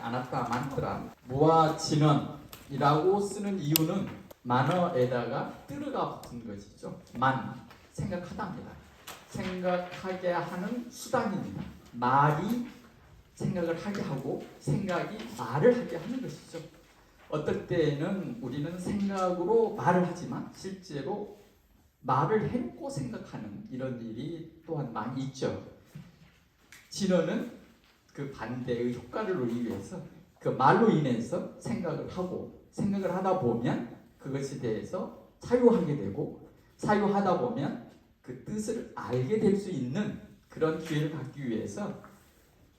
아나타 만트라 무와 진언이라고 쓰는 이유는 만어에다가 뜨르가 붙은 것이죠. 만 생각하다입니다. 생각하게 하는 수단입니다. 말이 생각을 하게 하고 생각이 말을 하게 하는 것이죠. 어떨 때는 우리는 생각으로 말을 하지만 실제로 말을 해놓고 생각하는 이런 일이 또한 많이 있죠. 진어는 그 반대의 효과를 누리기 위해서 그 말로 인해서 생각을 하고 생각을 하다 보면 그것에 대해서 사유하게 되고 사유하다 보면 그 뜻을 알게 될 수 있는 그런 기회를 갖기 위해서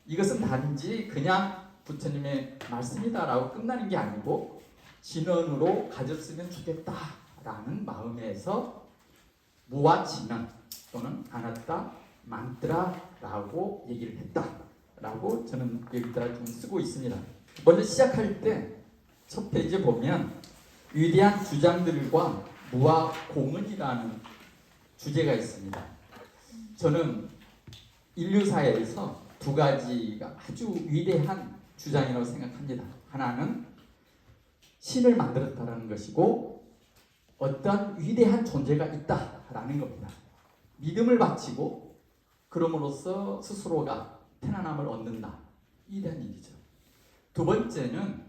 이것은 단지 그냥 부처님의 말씀이다라고 끝나는 게 아니고 진언으로 가졌으면 좋겠다라는 마음에서 무와 진언 또는 아나타 만트라라고 얘기를 했다라고 저는 여기다 좀 쓰고 있습니다. 먼저 시작할 때 첫 페이지에 보면 위대한 주장들과 무와 공은이라는 주제가 있습니다. 저는 인류사에서 두 가지가 아주 위대한 주장이라고 생각합니다. 하나는 신을 만들었다는 것이고 어떤 위대한 존재가 있다라는 겁니다. 믿음을 바치고 그럼으로써 스스로가 편안함을 얻는다. 위대한 일이죠. 두 번째는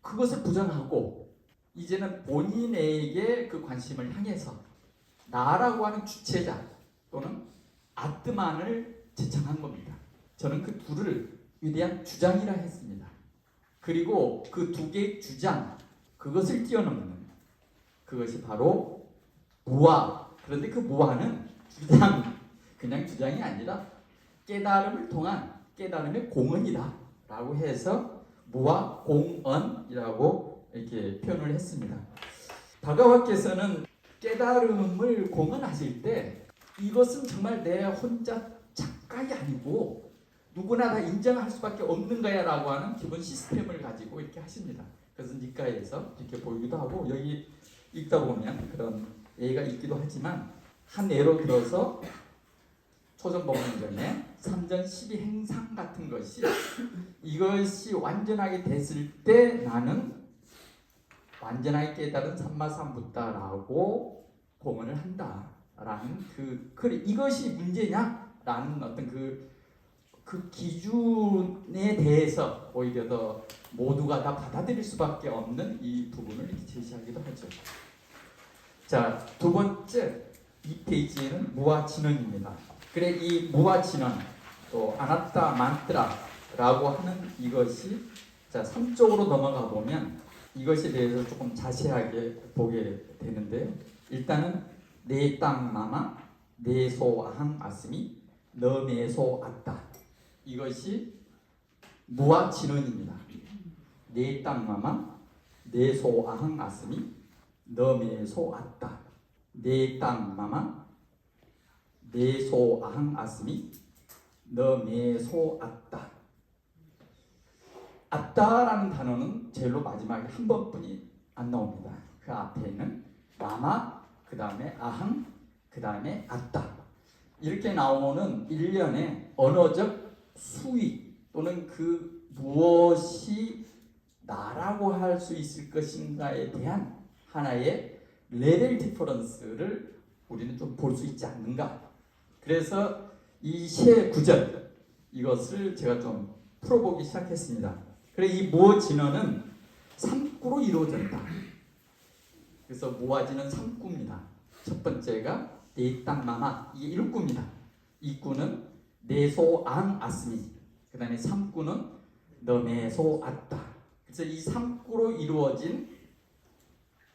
그것을 부정하고 이제는 본인에게 그 관심을 향해서 나라고 하는 주체자 또는 아트만을 제청한 겁니다. 저는 그 둘을 위대한 주장이라 했습니다. 그리고 그 두 개의 주장, 그것을 뛰어넘는 그것이 바로 무아. 그런데 그 무아는 주장, 그냥 주장이 아니라 깨달음을 통한 깨달음의 공언이다 라고 해서 무아 공언이라고 이렇게 표현을 했습니다. 다가와께서는 깨달음을 공언하실 때 이것은 정말 내 혼자 착각이 아니고 누구나 다 인정할 수밖에 없는 거야 라고 하는 기본 시스템을 가지고 이렇게 하십니다. 그래서 니까에서 이렇게 보이기도 하고 여기 읽다 보면 그런 예가 있기도 하지만 한 예로 들어서 초전법문전에 3전 12행상 같은 것이 이것이 완전하게 됐을 때 나는 완전하게 깨달은 삼마삼부타라고 공언을 한다라는 그래 이것이 문제냐라는 어떤 그 기준에 대해서 오히려 더 모두가 다 받아들일 수밖에 없는 이 부분을 이렇게 제시하기도 하죠. 자, 두 번째 이 페이지에는 무와 진언입니다. 그래 이 무와 진언 또 아나타 만트라라고 하는 이것이 자 3쪽으로 넘어가 보면 이것에 대해서 조금 자세하게 보게 되는데요. 일단은 내 땅 마마 내소 아항 아스미 너메소 아따 이것이 무와 진언입니다. 내 땅 마마 내소 아항 아스미 너메소 아따 내 땅 마마 내소 아항 아스미 너메소 아따 아따라는 단어는 제일로 마지막에 한 번뿐이 안 나옵니다. 그 앞에는 마마, 그 다음에 아항, 그 다음에 아따 이렇게 나오는 일련의 언어적 수위 또는 그 무엇이 나라고 할 수 있을 것인가에 대한 하나의 레벨 디퍼런스를 우리는 좀 볼 수 있지 않는가. 그래서 이 세 구절 이것을 제가 좀 풀어보기 시작했습니다. 그래 이 무어 진언은 3구로 이루어졌다. 그래서 무아진은 3구입니다. 첫 번째가 내 땅 마마 이게 1구입니다. 2구는 내소 앙 아스미 그 다음에 3구는 너메소 아따. 그래서 이 3구로 이루어진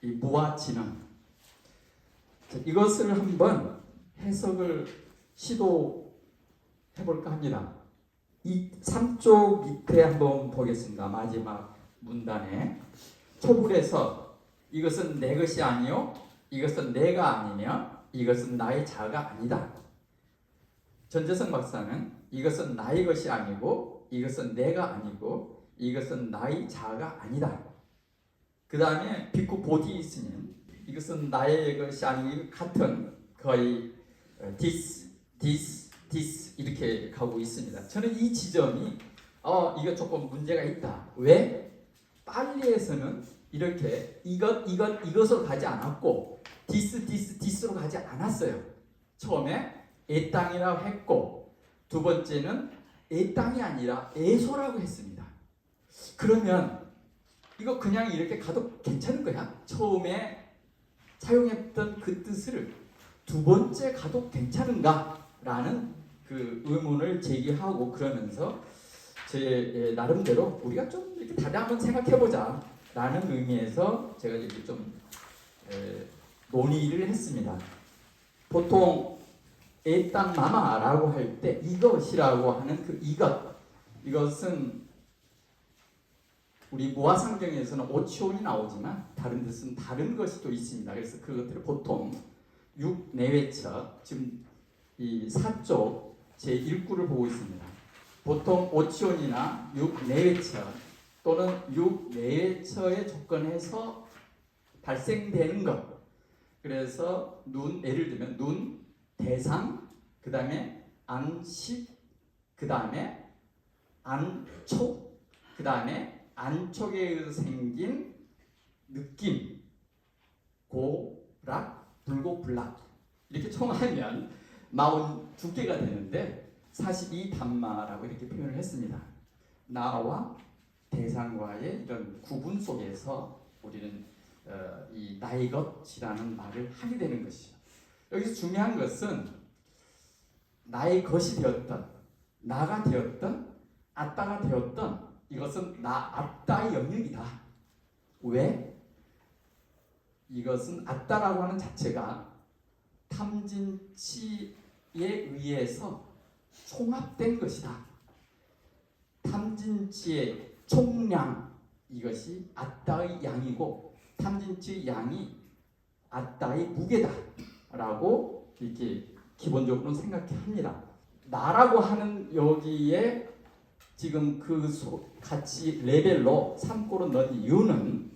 이 무아 진언 이것을 한번 해석을 시도해볼까 합니다. 이 3쪽 밑에 한번 보겠습니다. 마지막 문단에 초불에서 이것은 내 것이 아니요 이것은 내가 아니며 이것은 나의 자가 아니다. 전재성 박사는 이것은 나의 것이 아니고 이것은 내가 아니고 이것은 나의 자가 아니다. 그 다음에 비쿠 보디스는 이것은 나의 것이 아니고 같은 거의 this 이렇게 가고 있습니다. 저는 이 지점이 이거 조금 문제가 있다. 왜? 빨리에서는 이렇게 이것으로 가지 않았고 디스로 가지 않았어요. 처음에 에 땅이라고 했고 두 번째는 에 땅이 아니라 에소라고 했습니다. 그러면 이거 그냥 이렇게 가도 괜찮은 거야? 처음에 사용했던 그 뜻을 두 번째 가도 괜찮은가? 라는 그 의문을 제기하고 그러면서 제 나름대로 우리가 좀 이렇게 다시 한번 생각해보자 라는 의미에서 제가 이렇게 좀 논의를 했습니다. 보통 에땅 마마라고 할 때 이것이라고 하는 그 이것은 우리 모아성경에서는 오치온이 나오지만 다른 뜻은 다른 것이 또 있습니다. 그래서 그것들을 보통 6 내외처 지금 이 4쪽 제1구를 보고 있습니다. 보통 오치온이나 6 내외처 또는 6 내외처의 조건에서 발생되는 것. 그래서 예를 들면 눈, 대상, 그 다음에 안식, 그 다음에 안촉, 그 다음에 안촉에 의해서 생긴 느낌, 고락, 불고불락 이렇게 총하면 42개가 되는데 사실 이 단마라고 이렇게 표현을 했습니다. 나와 대상과의 이런 구분 속에서 우리는 이 나의 것이라는 말을 하게 되는 것이죠. 여기서 중요한 것은 나의 것이 되었던, 나가 되었던, 아따가 되었던 이것은 나 아따의 영역이다. 왜? 이것은 아따라고 하는 자체가 탐진치에 의해서 총합된 것이다. 탐진치의 총량 이것이 아따의 양이고 탐진치의 양이 아따의 무게다 라고 이렇게 기본적으로 생각합니다. 나라고 하는 여기에 지금 같이 레벨로 3고로 넣은 이유는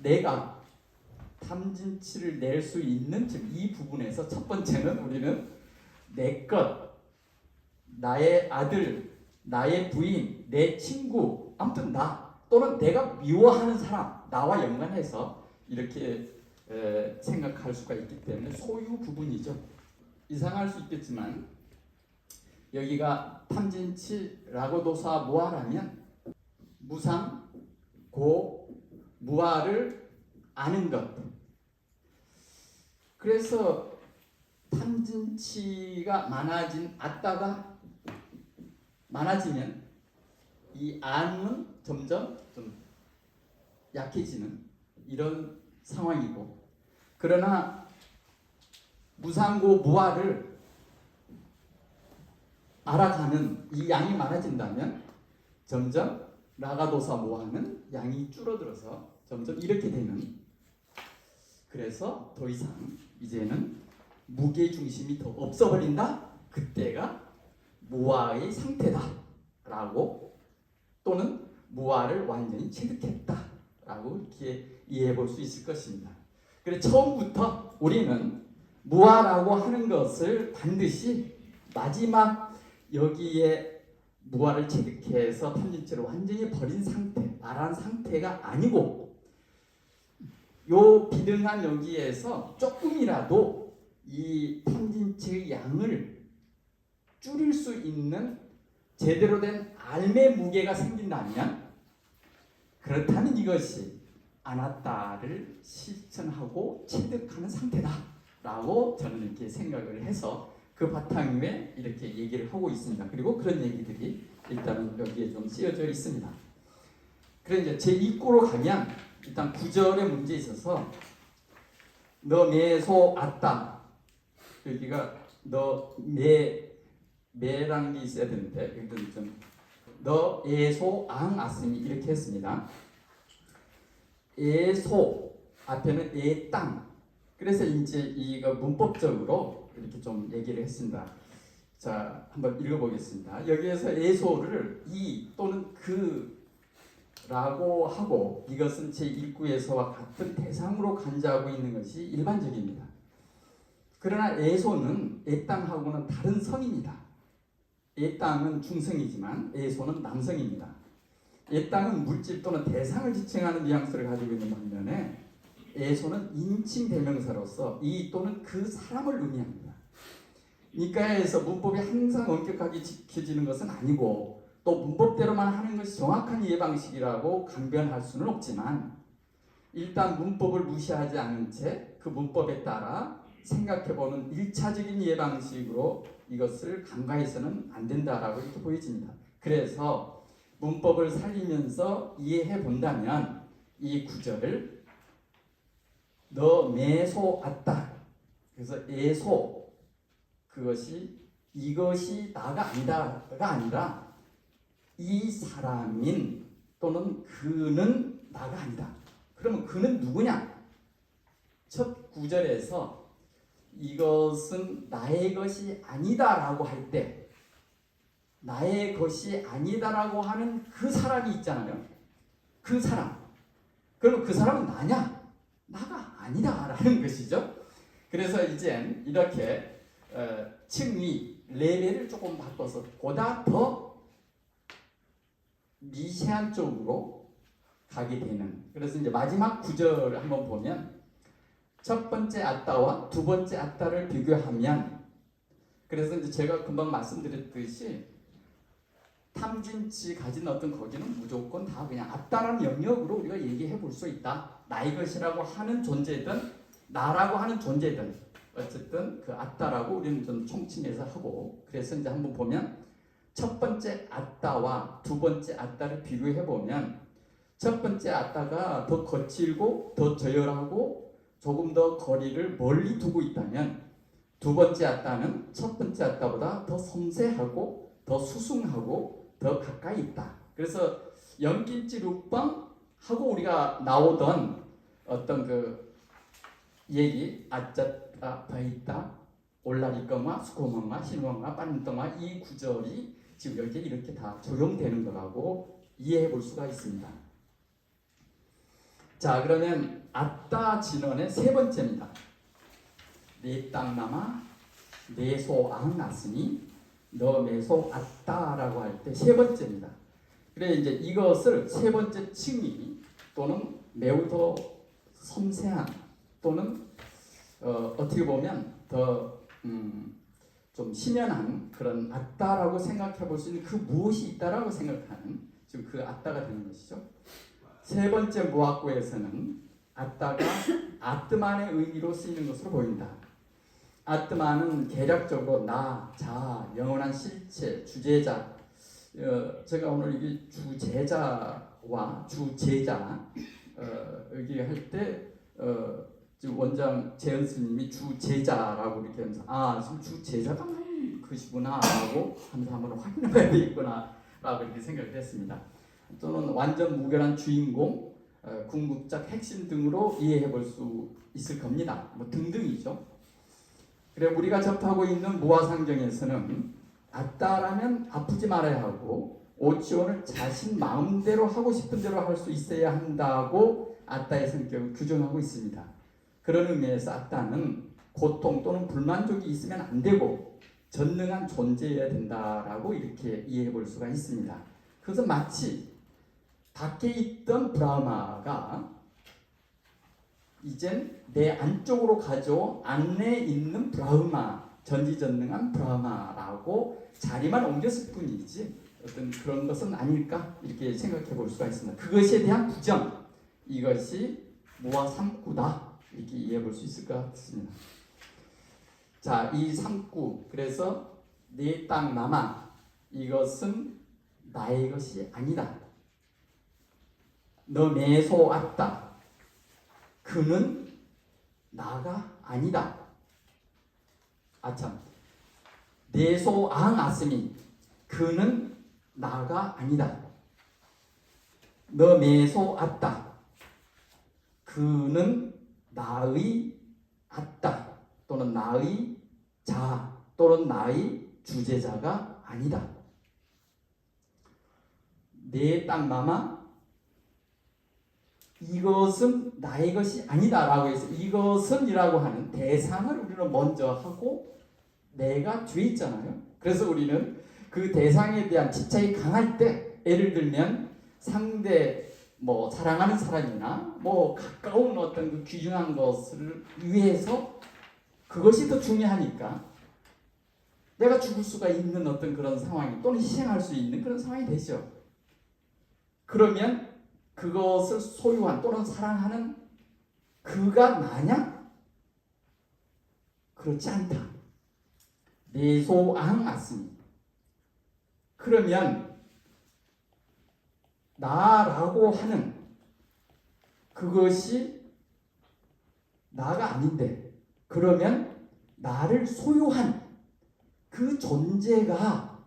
내가 탐진치를 낼 수 있는 즉 이 부분에서 첫 번째는 우리는 내 것, 나의 아들, 나의 부인, 내 친구, 아무튼 나 또는 내가 미워하는 사람, 나와 연관해서 이렇게 생각할 수가 있기 때문에 소유 부분이죠. 이상할 수 있겠지만 여기가 탐진치, 라고도사, 무아라면 무상, 고, 무아를 아는 것. 그래서 탐진치가 많아진 아따가 많아지면 이 안은 점점 좀 약해지는 이런 상황이고 그러나 무상고 무아를 알아가는 이 양이 많아진다면 점점 라가도사 모아는 양이 줄어들어서 점점 이렇게 되는 그래서 더 이상 이제는 무게 중심이 더 없어버린다? 그때가 무아의 상태다 라고 또는 무아를 완전히 체득했다 라고 이렇게 이해해 볼 수 있을 것입니다. 그래서 처음부터 우리는 무아라고 하는 것을 반드시 마지막 여기에 무아를 체득해서 탐진치를 완전히 버린 상태, 말한 상태가 아니고 요 비등한 여기에서 조금이라도 이 탐진치의 양을 줄일 수 있는 제대로 된 알의 무게가 생긴다면 그렇다면 이것이 아나따를 실천하고 체득하는 상태다라고 저는 이렇게 생각을 해서 그 바탕 위에 이렇게 얘기를 하고 있습니다. 그리고 그런 얘기들이 일단은 여기에 좀 쓰여져 있습니다. 그래 이제 제2구로 가면 일단 9절에 문제 있어서 너 매소 아따 여기가 너 매라는 게 있어야 되는데 일단 너 에소 앙 아스미 이렇게 했습니다. 에소 앞에는 에 땅 그래서 이제 이거 문법적으로 이렇게 좀 얘기를 했습니다. 자, 한번 읽어보겠습니다. 여기에서 에소를 이 또는 그라고 하고 이것은 제1구에서와 같은 대상으로 간주하고 있는 것이 일반적입니다. 그러나 에소는 에 땅하고는 다른 성입니다. 이 땅은 중성이지만 에소는 남성입니다. 이 땅은 물질 또는 대상을 지칭하는 뉘앙스를 가지고 있는 반면에 에소는 인칭 대명사로서 이 또는 그 사람을 의미합니다. 니까에서 문법이 항상 엄격하게 지켜지는 것은 아니고 또 문법대로만 하는 것이 정확한 이해 방식이라고 강변할 수는 없지만 일단 문법을 무시하지 않은 채 그 문법에 따라 생각해보는 1차적인 이해 방식으로 이것을 간과해서는 안 된다라고 이렇게 보여집니다. 그래서 문법을 살리면서 이해해 본다면 이 구절을 너 매소 왔다. 그래서 애소 그것이 이것이 나가 아니다가 아니라 이 사람인 또는 그는 나가 아니다. 그러면 그는 누구냐? 첫 구절에서 이것은 나의 것이 아니다라고 할 때 나의 것이 아니다라고 하는 그 사람이 있잖아요. 그 사람. 그럼 그 사람은 나냐? 나가 아니다라는 것이죠. 그래서 이젠 이렇게 층위, 레벨을 조금 바꿔서 보다 더 미세한 쪽으로 가게 되는. 그래서 이제 마지막 구절을 한번 보면 첫 번째 아따와 두 번째 아따를 비교하면 그래서 이제 제가 금방 말씀드렸듯이 탐진치 가진 어떤 거기는 무조건 다 그냥 아따라는 영역으로 우리가 얘기해 볼 수 있다. 나의 것이라고 하는 존재든 나라고 하는 존재든 어쨌든 그 아따라고 우리는 좀 총칭해서 하고 그래서 이제 한번 보면 첫 번째 아따와 두 번째 아따를 비교해 보면 첫 번째 아따가 더 거칠고 더 저열하고 조금 더 거리를 멀리 두고 있다면 두 번째 아따는 첫 번째 아따보다 더 섬세하고 더 수승하고 더 가까이 있다. 그래서 연김치 룩방 하고 우리가 나오던 어떤 그 얘기 아짜따 바있다 올라리꺼마 수코멍마 신왕마 빤떡마 이 구절이 지금 여기에 이렇게 다 적용되는 거라고 이해해 볼 수가 있습니다. 자 그러면 아따 진원의 세 번째입니다. 내 땅남아 내 소 앙 났으니 너 매소 아따라고 할 때 세 번째입니다. 그래 이제 이것을 세 번째 칭의 또는 매우 더 섬세한 또는 어떻게 보면 더 좀 심연한 그런 아따라고 생각해 볼 수 있는 그 무엇이 있다라고 생각하는 지금 그 아따가 되는 것이죠. 세 번째 무학구에서는 아따가 아트만의 의미로 쓰이는 것으로 보인다. 아트만은 개략적으로 나, 자, 영원한 실체, 주제자. 제가 오늘 이게 주제자와 주제자 여기 할 때 원장 재현 스님이 주제자라고 이렇게 하면서 지금 주제자가 그시구나 라고 하면서 한번 확인해봐야 되겠구나 라고 이렇게 생각을 했습니다. 또는 완전 무결한 주인공, 궁극적 핵심 등으로 이해해 볼 수 있을 겁니다. 뭐 등등이죠. 그래 우리가 접하고 있는 무화상정에서는 아따라면 아프지 말아야 하고 오치원을 자신 마음대로 하고 싶은 대로 할 수 있어야 한다고 아따의 성격을 규정하고 있습니다. 그런 의미에서 아따는 고통 또는 불만족이 있으면 안 되고 전능한 존재여야 된다라고 이렇게 이해해 볼 수가 있습니다. 그래서 마치 밖에 있던 브라마가 이젠 내 안쪽으로 가져온 안에 있는 브라흐마, 전지전능한 브라흐마라고 자리만 옮겼을 뿐이지 어떤 그런 것은 아닐까 이렇게 생각해 볼 수가 있습니다. 그것에 대한 부정, 이것이 무와 삼구다 이렇게 이해해 볼 수 있을 것 같습니다. 자, 이 삼구 그래서 내 땅 남아 이것은 나의 것이 아니다. 너 매소 왔다. 그는 나가 아니다. 아참. 내소 앙 아스미. 그는 나가 아니다. 너 매소 왔다. 그는 나의 아따 또는 나의 자 또는 나의 주제자가 아니다. 내 땅 남아 이것은 나의 것이 아니다라고 해서 이것은이라고 하는 대상을 우리는 먼저 하고 내가 뒤에 있잖아요. 그래서 우리는 그 대상에 대한 집착이 강할 때, 예를 들면 상대 사랑하는 사람이나 가까운 어떤 그 귀중한 것을 위해서 그것이 더 중요하니까 내가 죽을 수가 있는 어떤 그런 상황이, 또는 희생할 수 있는 그런 상황이 되죠. 그러면 그것을 소유한 또는 사랑하는 그가 나냐? 그렇지 않다. 내소앙 맞습니다. 그러면 나라고 하는 그것이 나가 아닌데, 그러면 나를 소유한 그 존재가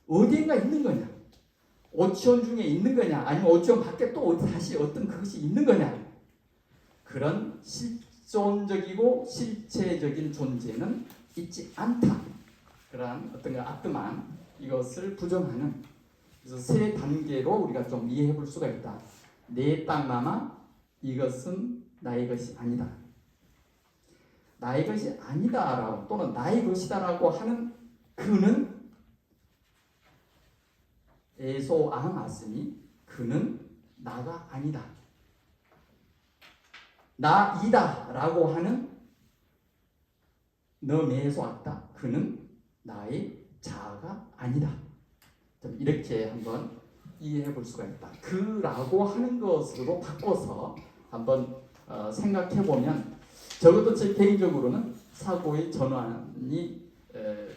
어디인가 있는 거냐? 오천 중에 있는 거냐? 아니면 오천 밖에 또 다시 어떤 그것이 있는 거냐? 그런 실존적이고 실체적인 존재는 있지 않다. 그러한 어떤 그 아트만 이것을 부정하는, 그래서 세 단계로 우리가 좀 이해해 볼 수가 있다. 내 땅마마, 이것은 나의 것이 아니다. 나의 것이 아니다라고, 또는 나의 것이다라고 하는 그는 에소앙 맞으니 그는 나가 아니다. 나이다라고 하는 너 매소 왔다. 그는 나의 자아가 아니다. 이렇게 한번 이해해 볼 수가 있다. 그라고 하는 것으로 바꿔서 한번 생각해 보면, 적어도 제 개인적으로는 사고의 전환이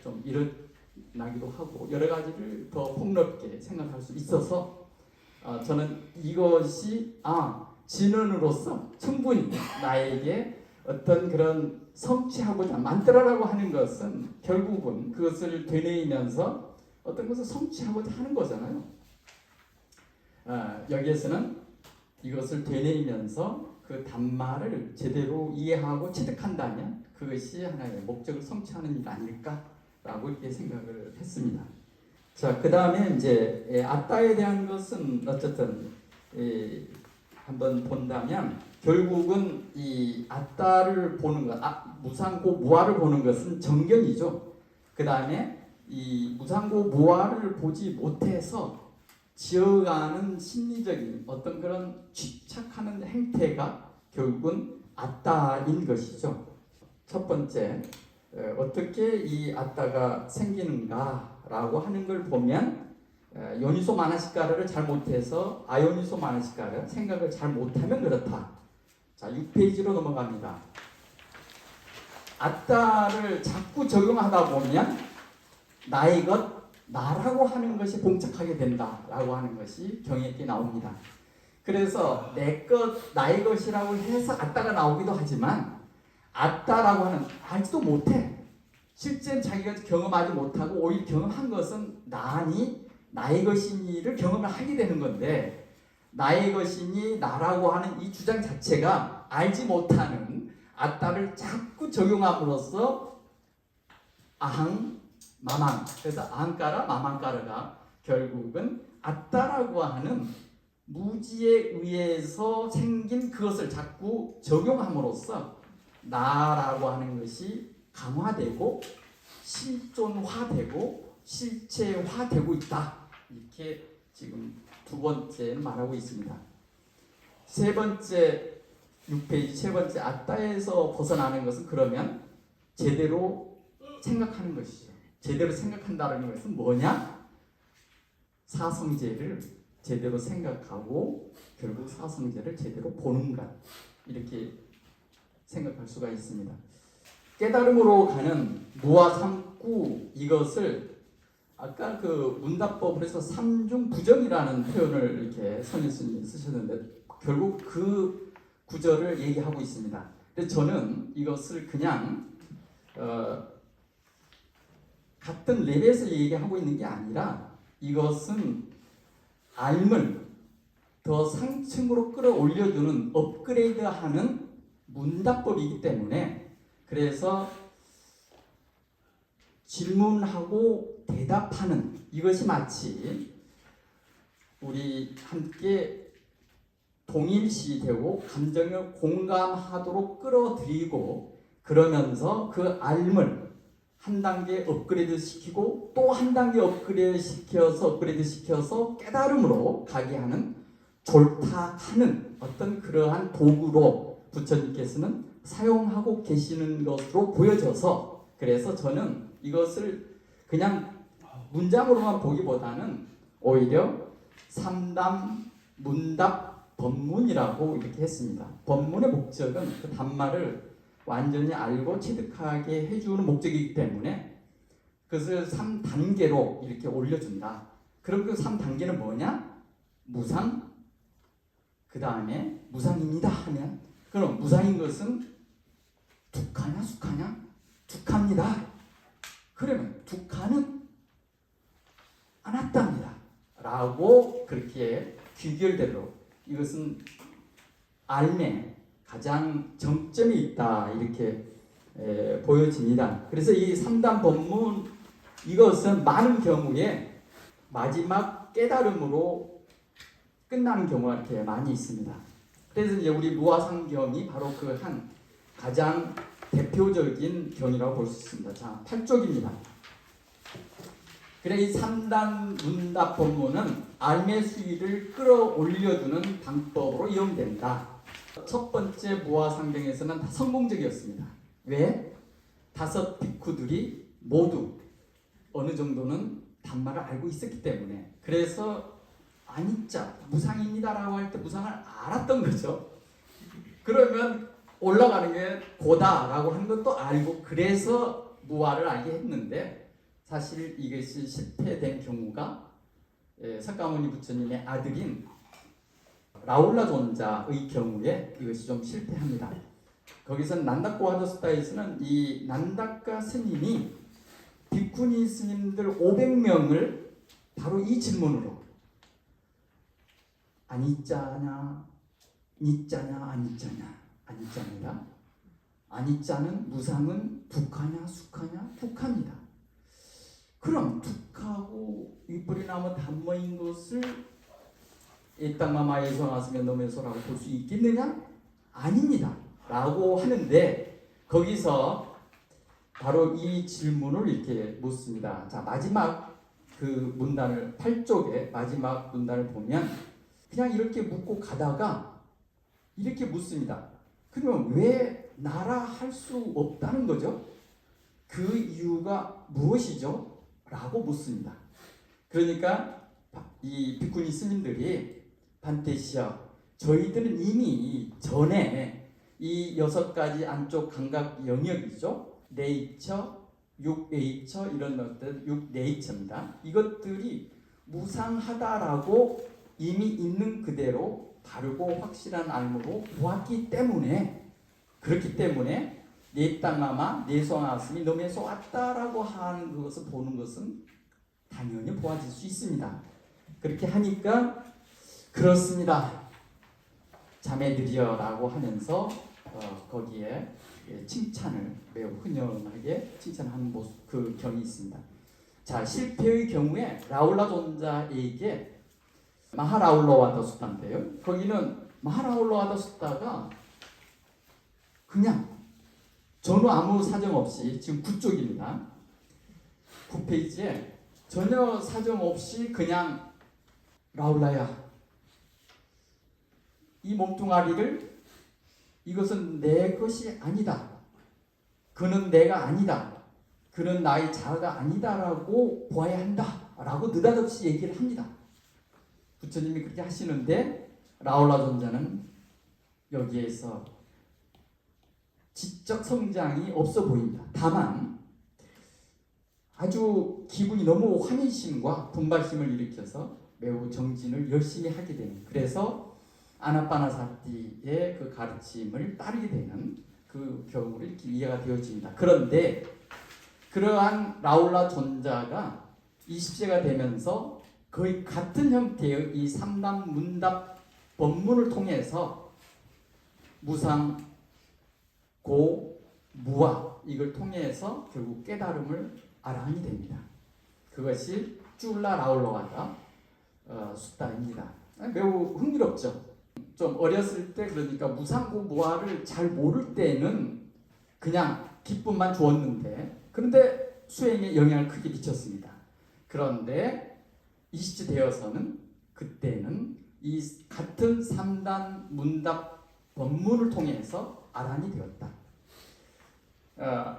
좀 일어나기도 하고 여러 가지를 더 폭넓게 생각할 수 있어서 저는 이것이 진언으로서 충분히 나에게 어떤 그런 성취하고자 만들어라고 하는 것은 결국은 그것을 되뇌이면서 어떤 것을 성취하고자 하는 거잖아요. 여기에서는 이것을 되뇌이면서 그 단말을 제대로 이해하고 체득한다면 그것이 하나의 목적을 성취하는 일 아닐까라고 이렇게 생각을 했습니다. 자, 그 다음에 이제 아따에 대한 것은 어쨌든 한번 본다면 결국은 이 아따를 보는 것, 무상고 무아를 보는 것은 정견이죠. 그 다음에 이 무상고 무아를 보지 못해서 지어가는 심리적인 어떤 그런 집착하는 행태가 결국은 아따인 것이죠. 첫 번째, 어떻게 이 아따가 생기는가라고 하는 걸 보면 요니소 마나시카라를 잘못해서 아요니소 마나시카라, 생각을 잘 못하면 그렇다. 자, 6페이지로 넘어갑니다. 아따를 자꾸 적용하다 보면 나의 것, 나라고 하는 것이 봉착하게 된다라고 하는 것이 경에 나옵니다. 그래서 내 것, 나의 것이라고 해서 아따가 나오기도 하지만 아따라고 하는, 알지도 못해. 실제는 자기가 경험하지 못하고 오히려 경험한 것은 나니 나의 것이니를 경험을 하게 되는 건데, 나의 것이니 나라고 하는 이 주장 자체가 알지 못하는 아따를 자꾸 적용함으로써 아항, 마망, 그래서 아항까라, 마망까라가 결국은 아따라고 하는 무지에 의해서 생긴 그것을 자꾸 적용함으로써 나라고 하는 것이 강화되고 실존화되고 실체화되고 있다. 이렇게 지금 두 번째 말하고 있습니다. 세 번째 6페이지 세 번째 아따에서 벗어나는 것은 그러면 제대로 생각하는 것이죠. 제대로 생각한다는 것은 뭐냐? 사성제를 제대로 생각하고 결국 사성제를 제대로 보는 것, 이렇게 생각할 수가 있습니다. 깨달음으로 가는 무아삼구, 이것을 아까 그 문답법을 해서 삼중부정이라는 표현을 이렇게 선일스님이 쓰셨는데 결국 그 구절을 얘기하고 있습니다. 근데 저는 이것을 그냥 같은 랩에서 얘기하고 있는 게 아니라 이것은 알을 더 상층으로 끌어올려주는, 업그레이드하는 문답법이기 때문에, 그래서 질문하고 대답하는 이것이 마치 우리 함께 동일시되고 감정을 공감하도록 끌어들이고, 그러면서 그 알을 한 단계 업그레이드 시키고 또 한 단계 업그레이드 시켜서 깨달음으로 가게 하는 졸탁하는 어떤 그러한 도구로 부처님께서는 사용하고 계시는 것으로 보여져서, 그래서 저는 이것을 그냥 문장으로만 보기보다는 오히려 삼담 문답 법문이라고 이렇게 했습니다. 법문의 목적은 그 단말을 완전히 알고 체득하게 해주는 목적이기 때문에 그것을 3단계로 이렇게 올려준다. 그럼 그 3단계는 뭐냐? 무상, 그 다음에 무상입니다 하면, 그럼 무상인 것은 두카냐 수카냐? 두카입니다. 그러면 두카는 아나타입니다 라고 그렇게 귀결대로 이것은 알매 가장 정점이 있다 이렇게 보여집니다. 그래서 이 3단 법문 이것은 많은 경우에 마지막 깨달음으로 끝나는 경우가 이렇게 많이 있습니다. 그래서 이제 우리 무아상경이 바로 그 한 가장 대표적인 경이라고 볼 수 있습니다. 자, 8쪽입니다. 그래 이 3단 문답 법문은 알매 수위를 끌어올려주는 방법으로 이용된다. 첫 번째 무아상경에서는 다 성공적이었습니다. 왜? 5 비쿠들이 모두 어느 정도는 단말을 알고 있었기 때문에, 그래서 아니짜 무상입니다라고 할 때 무상을 알았던 거죠. 그러면 올라가는 게 고다라고 하는 것도 알고 그래서 무아를 알게 했는데, 사실 이것이 실패된 경우가 석가모니 부처님의 아들인 라울라 존자의 경우에 이것이 좀 실패합니다. 거기서 난다코와도 스타에서는 이 난다카 스님이 비쿠니 스님들 500명을 바로 이 질문으로 아니짜냐 니짜냐 아니짜냐, 아니짜입니다. 아니짜는 무상은 두카냐 수카냐? 두카입니다. 그럼 두카고 윗뿌리나무 단모인 것을 이땅마마에서 나왔으면 너면서라고 볼 수 있겠느냐? 아닙니다 라고 하는데, 거기서 바로 이 질문을 이렇게 묻습니다. 자, 마지막 그 문단을 8쪽에 마지막 문단을 보면 그냥 이렇게 묻고 가다가 이렇게 묻습니다. 그러면 왜 나라 할 수 없다는 거죠? 그 이유가 무엇이죠? 라고 묻습니다. 그러니까 이 비쿠니 스님들이 반테시아, 저희들은 이미 전에 이 6가지 안쪽 감각 영역이죠. 네이처, 6네이처 이런 것들 6네이처입니다. 이것들이 무상하다라고 이미 있는 그대로 바르고 확실한 알무로 보았기 때문에, 그렇기 때문에 네 땅마마 내소나왔으니 너메소 왔다라고 하는 그것을 보는 것은 당연히 보아질 수 있습니다. 그렇게 하니까 그렇습니다 자매들이여 라고 하면서 거기에 칭찬을 매우 훈연하게 칭찬하는 모습, 그 경이 있습니다. 자, 실패의 경우에 라울라 존자에게 마하라울라와다 수타인데요. 거기는 마하라울라와다 수타가 그냥 전후 아무 사정 없이, 지금 9쪽입니다. 9페이지에 전혀 사정 없이 그냥 라울라야, 이 몸뚱아리를 이것은 내 것이 아니다. 그는 내가 아니다. 그는 나의 자아가 아니다라고 보아야 한다. 라고 느닷없이 얘기를 합니다. 부처님이 그렇게 하시는데 라울라 존자는 여기에서 지적 성장이 없어 보입니다. 다만 아주 기분이 너무 환희심과 분발심을 일으켜서 매우 정진을 열심히 하게 되는, 그래서 아나파나사티의 그 가르침을 따르게 되는 그 경우를 이렇게 이해가 되어집니다. 그런데 그러한 라울라 존자가 20세가 되면서 거의 같은 형태의 이 3단 문답 법문을 통해서 무상, 고, 무아 이걸 통해서 결국 깨달음을 아라한이 됩니다. 그것이 쭈라 라울라와다 수다입니다. 매우 흥미롭죠. 좀 어렸을 때, 그러니까 무상고 무아를 잘 모를 때는 그냥 기쁨만 주었는데, 그런데 수행에 영향을 크게 미쳤습니다. 그런데 20세 되어서는 그때는 이 같은 3단 문답 법문을 통해서 아란이 되었다.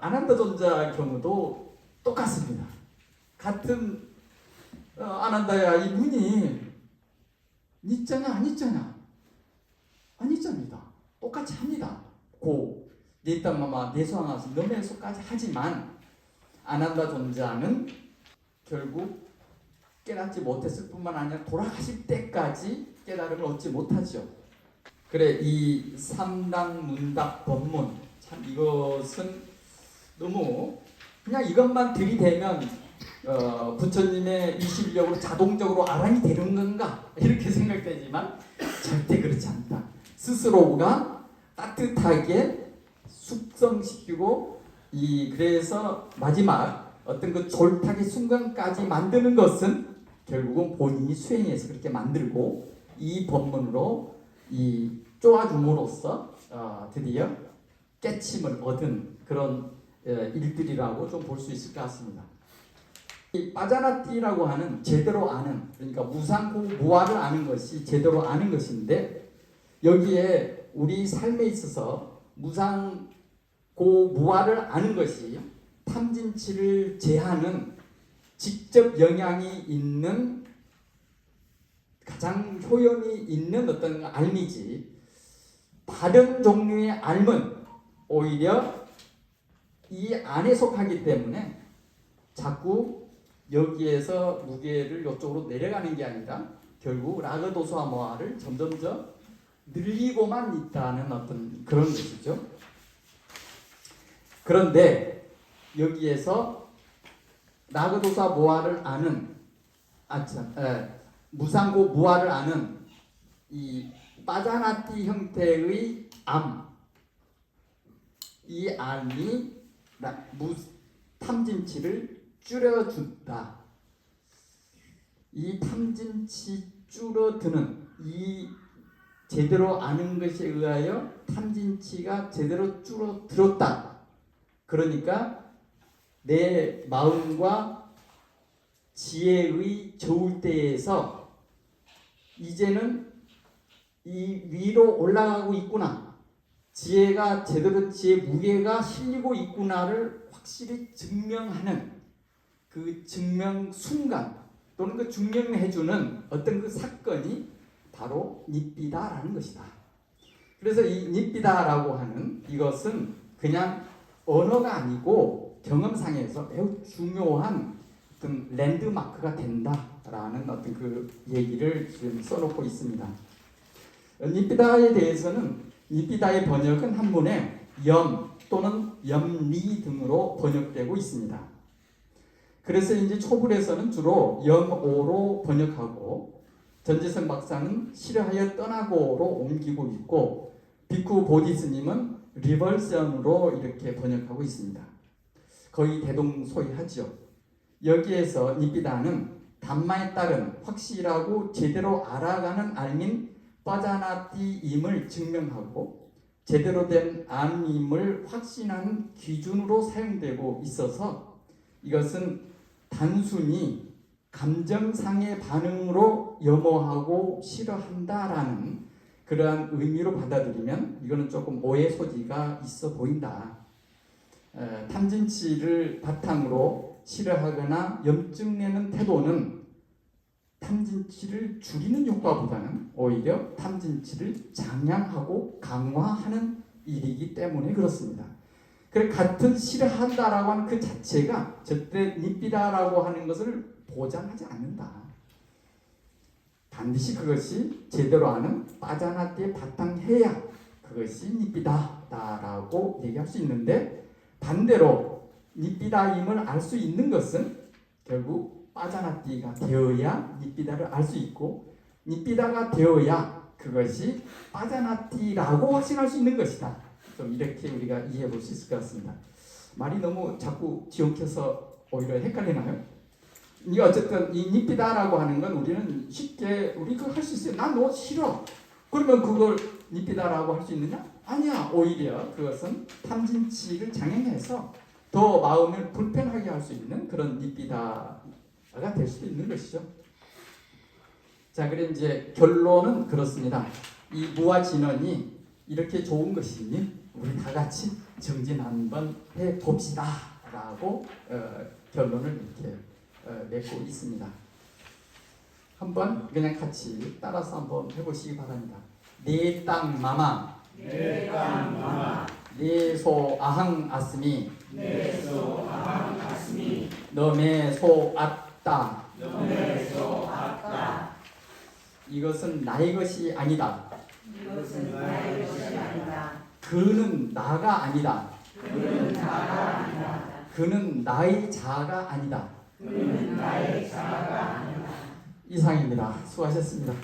아난다존자의 경우도 똑같습니다. 같은 아난다야 이 문이 니짜냐 아니짜냐 아니짜입니다. 똑같이 합니다. 고 니땀마마 내소항아서 너메소까지 하지만 아난다존자는 결국 깨닫지 못했을 뿐만 아니라 돌아가실 때까지 깨달음을 얻지 못하죠. 그래 이 3단 문답 법문 참 이것은 너무 그냥 이것만 들이대면 부처님의 이 실력으로 자동적으로 아란이 되는 건가 이렇게 생각되지만 절대 그렇지 않다. 스스로가 따뜻하게 숙성시키고 그래서 마지막 어떤 그 졸탁의 순간까지 만드는 것은 결국은 본인이 수행해서 그렇게 만들고 이 법문으로 쪼아줌으로써 드디어 깨침을 얻은 그런 일들이라고 좀 볼 수 있을 것 같습니다. 이 빠자나띠라고 하는 제대로 아는, 그러니까 무상고무아를 아는 것이 제대로 아는 것인데, 여기에 우리 삶에 있어서 무상고무아를 아는 것이 탐진치를 제하는 직접 영향이 있는 가장 효용이 있는 어떤 알미지, 다른 종류의 알은 오히려 이 안에 속하기 때문에 자꾸 여기에서 무게를 이쪽으로 내려가는 게 아니라 결국 라그도수와 모아를 점점점 늘리고만 있다는 어떤 그런 것이죠. 그런데 여기에서 라그도사 모아를 아는 무상고 무아를 아는 이 빠자나띠 형태의 이 암이 탐진치를 줄여준다. 이 탐진치 줄어드는 이 제대로 아는 것에 의하여 탐진치가 제대로 줄어들었다. 그러니까 내 마음과 지혜의 저울 때에서 이제는 이 위로 올라가고 있구나, 지혜가 제대로 지혜 무게가 실리고 있구나를 확실히 증명하는 그 증명 순간 또는 그 증명해주는 어떤 그 사건이 바로 닙비다라는 것이다. 그래서 이 닙비다라고 하는 이것은 그냥 언어가 아니고 경험상에서 매우 중요한 어떤 랜드마크가 된다라는 어떤 그 얘기를 지금 써놓고 있습니다. 닙비다에 대해서는 닙비다의 번역은 한문에 염 또는 염리 등으로 번역되고 있습니다. 그래서 이제 초불에서는 주로 염오로 번역하고 전지성 박사는 싫어하여 떠나고로 옮기고 있고 비쿠 보디스님은 리벌션으로 이렇게 번역하고 있습니다. 거의 대동소이하죠. 여기에서 닙비다는 담마에 따른 확실하고 제대로 알아가는 알민 빠자나띠임을 증명하고 제대로 된 암임을 확신하는 기준으로 사용되고 있어서 이것은 단순히 감정상의 반응으로 염호하고 싫어한다라는 그러한 의미로 받아들이면 이거는 조금 오해 소지가 있어 보인다. 탐진치를 바탕으로 싫어하거나 염증내는 태도는 탐진치를 줄이는 효과보다는 오히려 탐진치를 장량하고 강화하는 일이기 때문에 그렇습니다. 그래 같은 싫어한다라고 하는 그 자체가 절대 닙비다라고 하는 것을 보장하지 않는다. 반드시 그것이 제대로 아는 빠자나띠에 바탕해야 그것이 닙비다라고 얘기할 수 있는데, 반대로 닙비다임을 알 수 있는 것은 결국 빠자나띠가 되어야 닙비다를 알 수 있고 닙비다가 되어야 그것이 빠자나띠라고 확신할 수 있는 것이다. 좀 이렇게 우리가 이해해 볼 수 있을 것 같습니다. 말이 너무 자꾸 지옥해서 오히려 헷갈리나요? 이 어쨌든 이 닙비다라고 하는 건 우리는 쉽게 우리 그거 할 수 있어요. 난 너 싫어. 그러면 그걸 닙비다라고 할 수 있느냐? 아니야. 오히려 그것은 탐진치를 장행해서 더 마음을 불편하게 할 수 있는 그런 닙비다가 될 수도 있는 것이죠. 자, 그래 이제 결론은 그렇습니다. 이 무와 진언이 이렇게 좋은 것이니 우리 다 같이 정진 한번 해 봅시다라고 결론을 이렇게 맺고 있습니다. 한번 그냥 같이 따라서 한번 해보시기 바랍니다. 네 땅 마마, 내 땅 마마, 네 소 아항 아스미, 내 소 아항 아스미, 너메 소 아따. 너네 소 아따. 이것은 나의 것이 아니다. 이것은 나의 것이 아니다. 그는 나가 아니다. 그는 나가 아니다. 그는 나의 자가 아니다. 그는 나의 자가 아니다. 이상입니다. 수고하셨습니다.